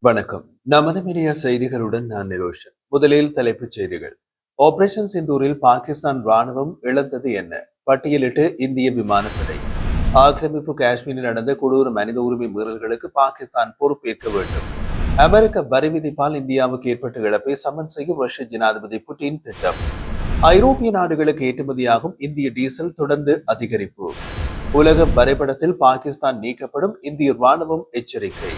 வணக்கம். நமது மீடியா செய்திகளுடன் நான் நிரோஷன். முதலில் தலைப்புச் செய்திகள். ஆபரேஷன் சிந்தூரில் பாகிஸ்தான் ராணுவம் இழந்தது என்ன? பட்டியலிட்டு இந்திய விமானப்படை. ஆக்கிரமிப்பு காஷ்மீரில் நடந்த கொடூர மனித உரிமை மீறல்களுக்கு பாகிஸ்தான் பொறுப்பேற்க வேண்டும். அமெரிக்க வரி விதிப்பால் இந்தியாவுக்கு ஏற்பட்ட இழப்பை சமன் செய்யும் ரஷ்ய ஜனாதிபதி புட்டின் திட்டம். ஐரோப்பிய நாடுகளுக்கு ஏற்றுமதியாகும் இந்திய டீசல் தொடர்ந்து அதிகரிப்பு. உலக வரைபடத்தில் பாகிஸ்தான் நீக்கப்படும், இந்திய ராணுவம் எச்சரிக்கை.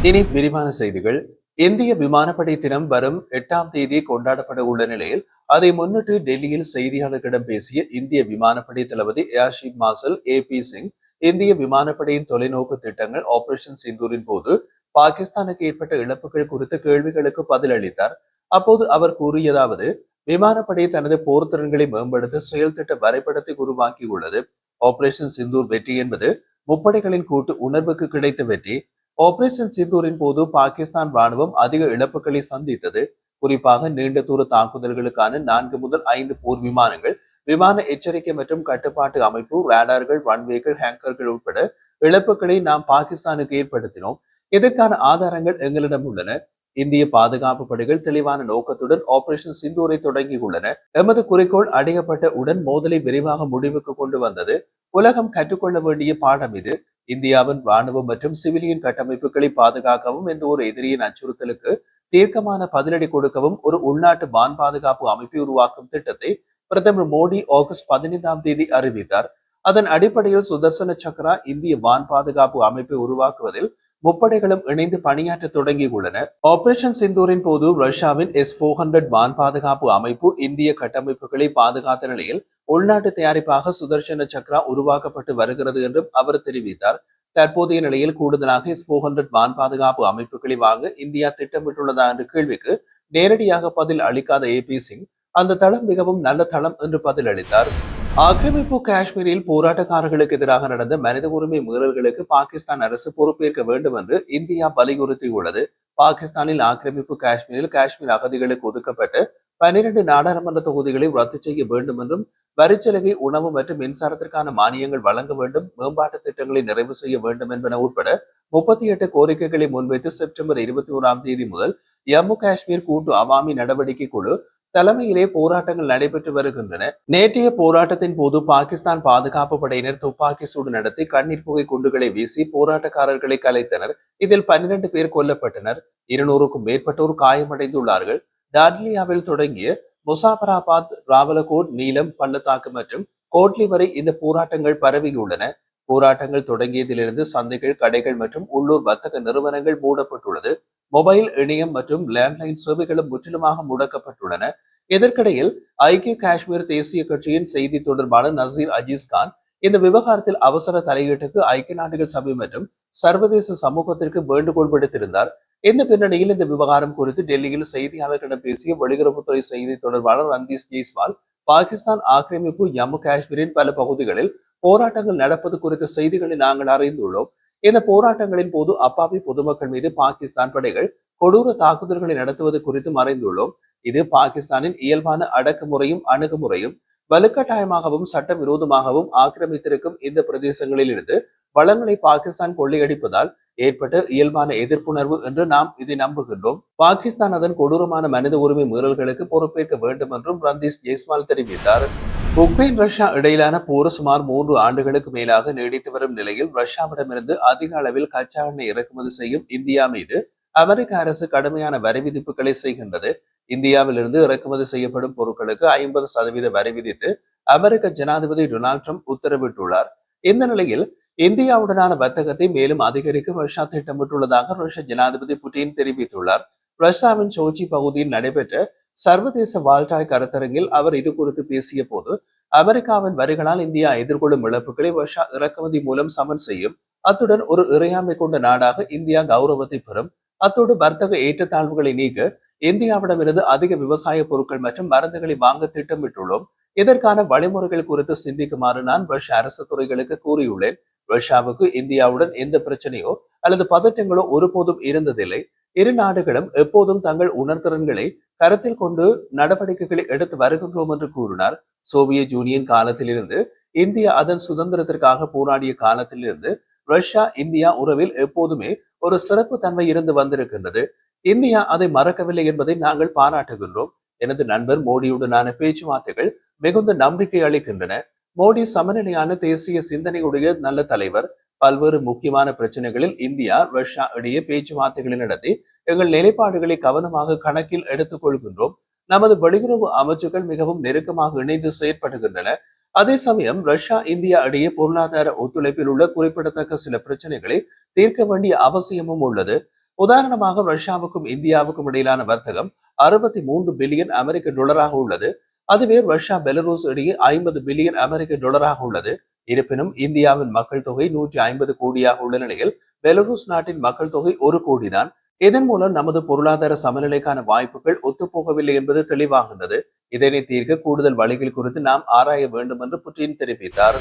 இனி விரிவான செய்திகள். இந்திய விமானப்படை தினம் வரும் 8ஆம் தேதி கொண்டாடப்பட உள்ள நிலையில் அதை முன்னிட்டு டெல்லியில் செய்தியாளர்களிடம் பேசிய இந்திய விமானப்படை தளபதி air chief marshal B Singh, இந்திய விமானப்படையின் தொலைநோக்கு திட்டங்கள் ஆபரேஷன் சிந்தூரின் போது பாகிஸ்தானுக்கு ஏற்பட்ட இழப்புகள் குறித்த கேள்விகளுக்கு பதிலளித்தார். அப்போது அவர் கூறியதாவது: விமானப்படை தனது போர்த்திறன்களை மேம்படுத்த செயல் திட்ட வரைபடத்தை உருவாக்கியுள்ளது. ஆபரேஷன் சிந்தூர் வெற்றி என்பது முப்படைகளின் கூட்டு உணர்வுக்கு கிடைத்த வெற்றி. ஆபரேஷன் சிந்தூரின் போது பாகிஸ்தான் ராணுவம் அதிக இழப்புகளை சந்தித்தது. குறிப்பாக நீண்ட தூர தாக்குதல்களுக்கான 4 முதல் 5 போர் விமானங்கள், விமான எச்சரிக்கை மற்றும் கட்டுப்பாட்டு அமைப்பு, ரேடார்கள், ரன்வேகள், ஹேங்கர்கள் உட்பட இழப்புகளை நாம் பாகிஸ்தானுக்கு ஏற்படுத்தினோம். இதற்கான ஆதாரங்கள் எங்களிடம் உள்ளன. இந்திய பாதுகாப்பு படைகள் தெளிவான நோக்கத்துடன் ஆபரேஷன் சிந்தூரை தொடங்கியுள்ளன. எமது குறிக்கோள் அடையப்பட்ட உடன் மோதலை விரைவாக முடிவுக்கு கொண்டு வந்தது. உலகம் கற்றுக்கொள்ள வேண்டிய பாடம் இது. இந்தியாவின் ராணுவம் மற்றும் சிவிலியன் கட்டமைப்புகளை பாதுகாக்கவும், எந்த ஒரு எதிரியின் அச்சுறுத்தலுக்கு தீர்க்கமான பதிலடி கொடுக்கவும் ஒரு உள்நாட்டு வான் பாதுகாப்பு அமைப்பை உருவாக்கும் திட்டத்தை பிரதமர் மோடி ஆகஸ்ட் 15ஆம் தேதி அறிவித்தார். அதன் அடிப்படையில் சுதர்சன சக்ரா இந்திய வான் பாதுகாப்பு அமைப்பை உருவாக்குவதில் முப்படைகளும் இணைந்து பணியாற்ற தொடங்கியுள்ளன. ஆபரேஷன் சிந்தூரின் போது ரஷ்யாவின் S-400 வான் பாதுகாப்பு அமைப்பு இந்திய கட்டமைப்புகளை பாதுகாத்த நிலையில் உள்நாட்டு தயாரிப்பாக சுதர்சன சக்ரா உருவாக்கப்பட்டு வருகிறது என்றும் அவர் தெரிவித்தார். தற்போதைய நிலையில் கூடுதலாக S-400 வான் பாதுகாப்பு அமைப்புகளை வாங்க இந்தியா திட்டமிட்டுள்ளதா என்ற கேள்விக்கு நேரடியாக பதில் அளிக்காத பி சிங், அந்த தளம் மிகவும் நல்ல தளம் என்று பதில் அளித்தார். ஆக்கிரமிப்பு காஷ்மீரில் போராட்டக்காரர்களுக்கு எதிராக நடந்த மனித உரிமை மீறல்களுக்கு பாகிஸ்தான் அரசு பொறுப்பேற்க வேண்டும் என்று இந்தியா வலியுறுத்தியுள்ளது. பாகிஸ்தானில் ஆக்கிரமிப்பு காஷ்மீரில் காஷ்மீர் அகதிகளுக்கு ஒதுக்கப்பட்ட 12 நாடாளுமன்ற தொகுதிகளை ரத்து செய்ய வேண்டும் என்றும், வரிச்சலுகை, உணவு மற்றும் மின்சாரத்திற்கான மானியங்கள் வழங்க வேண்டும், மேம்பாட்டு திட்டங்களை நிறைவு செய்ய வேண்டும் என்பன உட்பட 38 கோரிக்கைகளை முன்வைத்து செப்டம்பர் 21ஆம் தேதி முதல் ஜம்மு காஷ்மீர் கூட்டு அவாமி நடவடிக்கை குழு தலைமையிலே போராட்டங்கள் நடைபெற்று வருகின்றன. நேற்றைய போராட்டத்தின் போது பாகிஸ்தான் பாதுகாப்பு படையினர் துப்பாக்கி சூடு நடத்தி கண்ணீர் புகை குண்டுகளை வீசி போராட்டக்காரர்களை கலைத்தனர். இதில் 12 பேர் கொல்லப்பட்டனர். 200க்கும் மேற்பட்டோர் காயமடைந்துள்ளார்கள். டாட்லியாவில் தொடங்கிய முசாபராபாத், ராவலகோட், நீலம், பள்ளத்தாக்கு மற்றும் கோட்லி வரை இந்த போராட்டங்கள் பரவியுள்ளன. போராட்டங்கள் தொடங்கியதிலிருந்து சந்தைகள், கடைகள் மற்றும் உள்ளூர் வர்த்தக நிறுவனங்கள் மூடப்பட்டுள்ளது. மொபைல், இணையம் மற்றும் லேண்ட்லைன் சேவைகளும் முற்றிலுமாக முடக்கப்பட்டுள்ளன. இதற்கிடையில் ஐக்கிய காஷ்மீர் தேசிய கட்சியின் செய்தி தொடர்பாளர் நசீர் அஜீஸ் கான் இந்த விவகாரத்தில் அவசர தலையீட்டுக்கு ஐக்கிய நாடுகள் சபை மற்றும் சர்வதேச சமூகத்திற்கு வேண்டுகோள் விடுத்திருந்தார். இந்த பின்னணியில் இந்த விவகாரம் குறித்து டெல்லியில் செய்தியாளர்களிடம் பேசிய வெளியுறவுத்துறை செய்தி தொடர்பாளர் ரந்தீப் ஜெய்ஸ்வால், பாகிஸ்தான் ஆக்கிரமிப்பு ஜம்மு காஷ்மீரின் பல பகுதிகளில் போராட்டங்கள் நடப்பது குறித்த செய்திகளை நாங்கள் அறிந்துள்ளோம். இந்த போராட்டங்களின் போது அப்பாவி பொதுமக்கள் மீது பாகிஸ்தான் படைகள் கொடூர தாக்குதல்களை நடத்துவது குறித்து அறிந்துள்ளோம். இது பாகிஸ்தானின் இயல்பான அடக்குமுறையும் அணுகுமுறையும். வலுக்கட்டாயமாகவும் சட்டவிரோதமாகவும் ஆக்கிரமித்திருக்கும் இந்த பிரதேசங்களில் இருந்து வளங்களை பாகிஸ்தான் கொள்ளையடிப்பதால் ஏற்பட்ட இயல்பான எதிர்ப்புணர்வு என்று நாம் இதை நம்புகின்றோம். பாகிஸ்தான் அதன் கொடூரமான மனித உரிமை மீறல்களுக்கு பொறுப்பேற்க வேண்டும் என்றும் ரந்தீப் ஜெய்ஸ்வால் தெரிவித்தார். உக்ரைன் ரஷ்யா இடையிலான போர் சுமார் 3 ஆண்டுகளுக்கு மேலாக நீடித்து வரும் நிலையில் ரஷ்யாவிடமிருந்து அதிக அளவில் கச்சா எண்ணெய் இறக்குமதி செய்யும் இந்தியா மீது அமெரிக்க அரசு கடுமையான வரி விதிப்புகளை செய்கின்றது. இந்தியாவிலிருந்து இறக்குமதி செய்யப்படும் பொருட்களுக்கு 50% வரி விதித்து அமெரிக்க ஜனாதிபதி டொனால்ட் ட்ரம்ப் உத்தரவிட்டுள்ளார். இந்த நிலையில் இந்தியாவுடனான வர்த்தகத்தை மேலும் அதிகரிக்க ரஷ்யா திட்டமிட்டுள்ளதாக ரஷ்ய ஜனாதிபதி புட்டின் தெரிவித்துள்ளார். ரஷ்யாவின் சோச்சி பகுதியில் நடைபெற்ற சர்வதேச வால்டாய் கருத்தரங்கில் அவர் இது குறித்து பேசிய போது, அமெரிக்காவின் வரிகளால் இந்தியா எதிர்கொள்ளும் இழப்புகளை ரஷ்யா இறக்குமதி மூலம் சமன் செய்யும். அத்துடன் ஒரு இறையாண்மை கொண்ட நாடாக இந்தியா கௌரவத்தை பெறும். அத்தோடு வர்த்தக ஏற்றத்தாழ்வுகளை நீக்க இந்தியாவிடமிருந்து அதிக விவசாய பொருட்கள் மற்றும் மருந்துகளை வாங்க திட்டமிட்டுள்ளோம். இதற்கான வழிமுறைகள் குறித்து சிந்திக்குமாறு நான் ரஷ்ய அரசு துறைகளுக்கு கூறியுள்ளேன். ரஷ்யாவுக்கு இந்தியாவுடன் எந்த பிரச்சனையோ அல்லது பதட்டங்களோ ஒருபோதும் இருந்ததில்லை. இரு நாடுகளும் எப்போதும் தங்கள் உணர்திறன்களை கருத்தில் கொண்டு நடவடிக்கைகளை எடுத்து வருகின்றோம் என்று கூறினார். சோவியத் யூனியன் காலத்திலிருந்து இந்தியா அதன் சுதந்திரத்திற்காக போராடிய காலத்திலிருந்து ரஷ்யா இந்தியா உறவில் எப்போதுமே ஒரு சிறப்பு தன்மை இருந்து வந்திருக்கின்றது. இந்தியா அதை மறக்கவில்லை என்பதை நாங்கள் பாராட்டுகின்றோம். எனது நண்பர் மோடியுடனான பேச்சுவார்த்தைகள் மிகுந்த நம்பிக்கை அளிக்கின்றன. மோடி சமநிலையான தேசிய சிந்தனையுடைய நல்ல தலைவர். பல்வேறு முக்கியமான பிரச்சனைகளில் இந்தியா ரஷ்யா இடையே பேச்சுவார்த்தைகளை நடத்தி எங்கள் நிலைப்பாடுகளை கவனமாக கணக்கில் எடுத்துக் கொள்கின்றோம். நமது வெளியுறவு அமைச்சுகள் மிகவும் நெருக்கமாக இணைந்து செயற்படுகின்றன. அதே சமயம் ரஷ்யா இந்தியா இடையே பொருளாதார ஒத்துழைப்பில் உள்ள குறிப்பிடத்தக்க சில பிரச்சனைகளை தீர்க்க வேண்டிய அவசியமும் உள்ளது. உதாரணமாக ரஷ்யாவுக்கும் இந்தியாவுக்கும் இடையிலான வர்த்தகம் 63 பில்லியன் அமெரிக்க டாலராக உள்ளது. அதுவே ரஷ்யா பெலரூஸ் இடையே 50 பில்லியன் அமெரிக்க டாலராக உள்ளது. இருப்பினும் இந்தியாவின் மக்கள் தொகை 150 கோடியாக உள்ள நிலையில் பெலரூஸ் நாட்டின் மக்கள் தொகை 1 கோடி தான். இதன் மூலம் நமது பொருளாதார சமநிலைக்கான வாய்ப்புகள் ஒத்துப்போகவில்லை என்பது தெளிவாகின்றது. இதனை தீர்க்க கூடுதல் வழிகள் குறித்து நாம் ஆராய வேண்டும் என்று புட்டின் தெரிவித்தார்.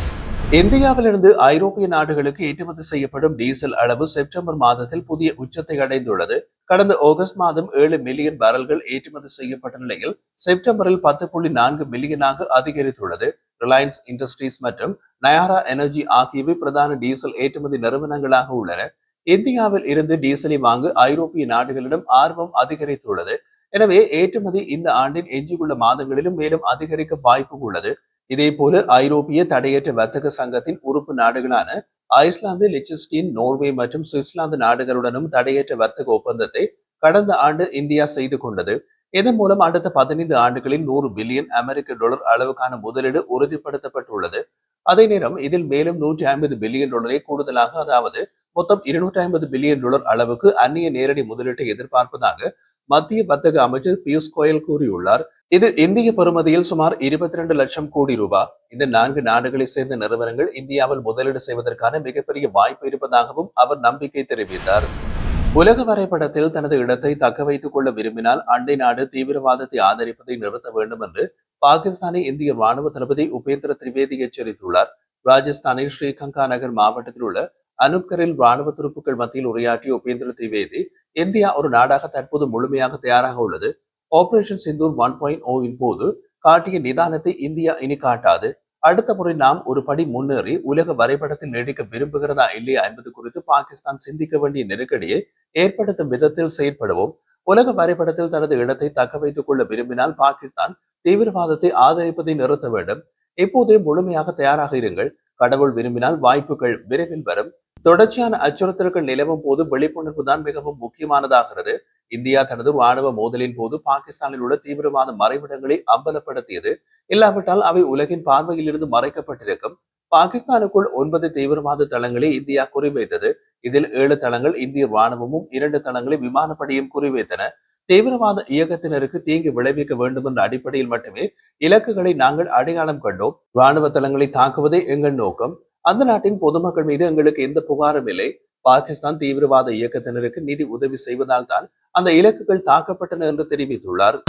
இந்தியாவிலிருந்து ஐரோப்பிய நாடுகளுக்கு ஏற்றுமதி செய்யப்படும் டீசல் அளவு செப்டம்பர் மாதத்தில் புதிய உச்சத்தை அடைந்துள்ளது. கடந்த ஆகஸ்ட் மாதம் 7 மில்லியன் பேரல்கள் ஏற்றுமதி செய்யப்பட்ட நிலையில் செப்டம்பரில் 10.4 மில்லியனாக அதிகரித்துள்ளது. ரிலையன்ஸ் இண்டஸ்ட்ரீஸ் மற்றும் நயாரா எனர்ஜி ஆகியவை பிரதான டீசல் ஏற்றுமதி நிறுவனங்களாக உள்ளன. இந்தியாவில் இருந்து டீசலை வாங்க ஐரோப்பிய நாடுகளிடம் ஆர்வம் அதிகரித்துள்ளது. எனவே ஏற்றுமதி இந்த ஆண்டின் எஞ்சியுள்ள மாதங்களிலும் மேலும் அதிகரிக்க வாய்ப்பு உள்ளது. இதேபோல ஐரோப்பிய தடையற்ற வர்த்தக சங்கத்தின் உறுப்பு நாடுகளான ஐஸ்லாந்து, லிechtenstein, நோர்வே மற்றும் சுவிட்சர்லாந்து நாடுகளுடனும் தடையற்ற வர்த்தக ஒப்பந்தத்தை கடந்த ஆண்டு இந்தியா செய்து கொண்டது. இதன் மூலம் அடுத்த 15 ஆண்டுகளில் 100 பில்லியன் அமெரிக்க டாலர் அளவுக்கான முதலீடு உறுதிப்படுத்தப்பட்டுள்ளது. அதே நேரம் இதில் மேலும் 150 பில்லியன் டாலரை கூடுதலாக, அதாவது மொத்தம் 250 பில்லியன் டாலர் அளவுக்கு அந்நிய நேரடி முதலீட்டை எதிர்பார்ப்பதாக மத்திய வர்த்தக அமைச்சர் பியூஷ் கோயல் கூறியுள்ளார். இது இந்திய பெறுமதியில் சுமார் 22 லட்சம் கோடி ரூபாய். இந்த 4 நாடுகளை சேர்ந்த நிறுவனங்கள் இந்தியாவில் முதலீடு செய்வதற்கான மிகப்பெரிய வாய்ப்பு இருப்பதாகவும் அவர் நம்பிக்கை தெரிவித்தார். உலக வரைபடத்தில் தனது இடத்தை தக்க வைத்துக் கொள்ள விரும்பினால் அண்டை நாடு தீவிரவாதத்தை ஆதரிப்பதை நிறுத்த வேண்டும் என்று பாகிஸ்தானை இந்திய ராணுவ தளபதி உபேந்திர திரிவேதி எச்சரித்துள்ளார். ராஜஸ்தானில் ஸ்ரீகங்கா நகர் மாவட்டத்தில் உள்ள அனுப்கரில் ராணுவ துருப்புகள் மத்தியில் உரையாற்றிய உபேந்திர திரிவேதி, இந்தியா ஒரு நாடாக தற்போது முழுமையாக தயாராக உள்ளது. ஆபரேஷன் சிந்தூர் 1.0 போது காட்டிய நிதானத்தை இந்தியா இனி காட்டாது. அடுத்த முறை நாம் ஒரு படி முன்னேறி உலக வரைபடத்தில் நீடிக்க விரும்புகிறதா இல்லையா என்பது குறித்து பாகிஸ்தான் சிந்திக்க வேண்டிய நெருக்கடியை ஏற்படுத்தும் விதத்தில் செயற்படுவோம். உலக வரைபடத்தில் தனது இடத்தை தக்க வைத்துக் கொள்ள விரும்பினால் பாகிஸ்தான் தீவிரவாதத்தை ஆதரிப்பதை நிறுத்த வேண்டும். இப்போதே முழுமையாக தயாராக இருங்கள். கடவுள் விரும்பினால் வாய்ப்புகள் விரைவில் வரும். தொடர்ச்சியான அச்சுறுத்தல்கள் நிலவும் போது விழிப்புணர்வு தான் மிகவும் முக்கியமானதாகிறது. இந்தியா தனது ராணுவ மோதலின் போது பாகிஸ்தானில் உள்ள தீவிரவாத மறைவிடங்களை அம்பலப்படுத்தியது. இல்லாவிட்டால் அவை உலகின் பார்வையில் இருந்து மறைக்கப்பட்டிருக்கும். பாகிஸ்தானுக்குள் 9 தீவிரவாத தளங்களை இந்தியா குறிவைத்தது. இதில் 7 தளங்கள் இந்திய ராணுவமும் 2 தளங்களை விமானப்படையும் குறிவைத்தன. தீவிரவாத இயக்கத்தினருக்கு தீங்கு விளைவிக்க வேண்டும் என்ற அடிப்படையில் மட்டுமே இலக்குகளை நாங்கள் அடையாளம் கண்டோம். ராணுவ தளங்களை தாக்குவதே எங்கள் நோக்கம். அந்த நாட்டின் பொதுமக்கள் மீது எங்களுக்கு எந்த புகாரும் இல்லை. பாகிஸ்தான் தீவிரவாத இயக்கத்தினருக்கு நிதி உதவி செய்வதால் தான் அந்த இலக்குகள் தாக்கப்பட்டன என்று தெரிவித்துள்ளார்.